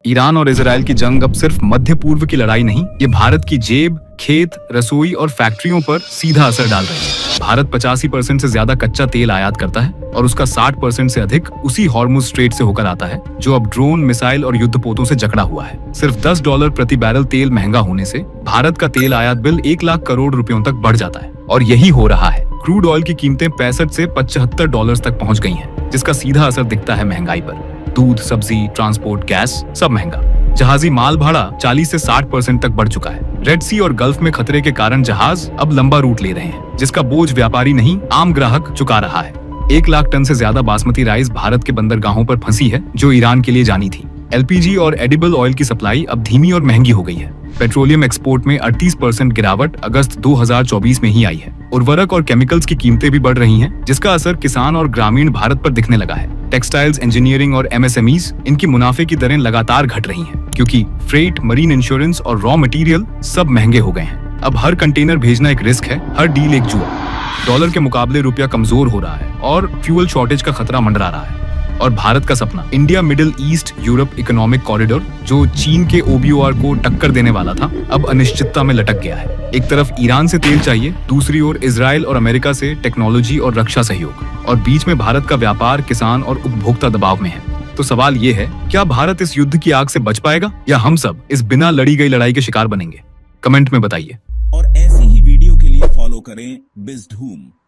Iran और Israel की जंग अब सिर्फ मध्य पूर्व की लड़ाई नहीं, ये भारत की जेब, खेत, रसोई और फैक्ट्रियों पर सीधा असर डाल रही है। भारत 85% से ज्यादा कच्चा तेल आयात करता है और उसका 60% से अधिक उसी हॉर्मुज स्ट्रेट से होकर आता है, जो अब ड्रोन, मिसाइल और युद्धपोतों से जकड़ा हुआ है। सिर्फ $10 प्रति बैरल तेल महंगा होने से भारत का तेल आयात बिल 1 लाख करोड़ रुपयों तक बढ़ जाता है। और यही हो रहा है। क्रूड ऑयल की कीमतें 65 से $75 तक पहुंच गई हैं, जिसका सीधा असर दिखता है महंगाई पर। दूध, सब्जी, ट्रांसपोर्ट, गैस सब महंगा। जहाजी माल भाड़ा 40 से 60% तक बढ़ चुका है। रेड सी और गल्फ में खतरे के कारण जहाज अब लंबा रूट ले रहे हैं, जिसका बोझ व्यापारी नहीं, आम ग्राहक चुका रहा है। 1 लाख टन से ज्यादा बासमती राइस भारत के बंदरगाहों पर फंसी है, जो ईरान के लिए जानी थी। LPG और एडिबल ऑयल की सप्लाई अब धीमी और महंगी हो गई है। पेट्रोलियम एक्सपोर्ट में 38% गिरावट अगस्त 2024 में ही आई है। उर्वरक और केमिकल्स की कीमतें भी बढ़ रही हैं, जिसका असर किसान और ग्रामीण भारत पर दिखने लगा है। टेक्सटाइल्स, इंजीनियरिंग और MSMEs, इनकी मुनाफे की दरें लगातार घट रही हैं, क्योंकि फ्रेट, मरीन इंश्योरेंस और रॉ मटेरियल सब महंगे हो गए हैं। अब हर कंटेनर भेजना एक रिस्क है, हर डील एक जुआ। डॉलर के मुकाबले रुपया कमजोर हो रहा है और फ्यूल शॉर्टेज का खतरा मंडरा रहा है। और भारत का सपना, India middle east Europe economic corridor, जो चीन के OBOR को टक्कर देने वाला था, अब अनिश्चितता में लटक गया है। एक तरफ ईरान से तेल चाहिए, दूसरी ओर इजराइल और अमेरिका से टेक्नोलॉजी और रक्षा सहयोग, और बीच में भारत का व्यापार, किसान और उपभोक्ता दबाव में है। तो सवाल ये है, क्या भारत इस युद्ध की आग से बच पाएगा, या हम सब इस बिना लड़ी गई लड़ाई के शिकार बनेंगे? कमेंट में बताइए। और ऐसी ही वीडियो के लिए फॉलो करें बिज़धूम।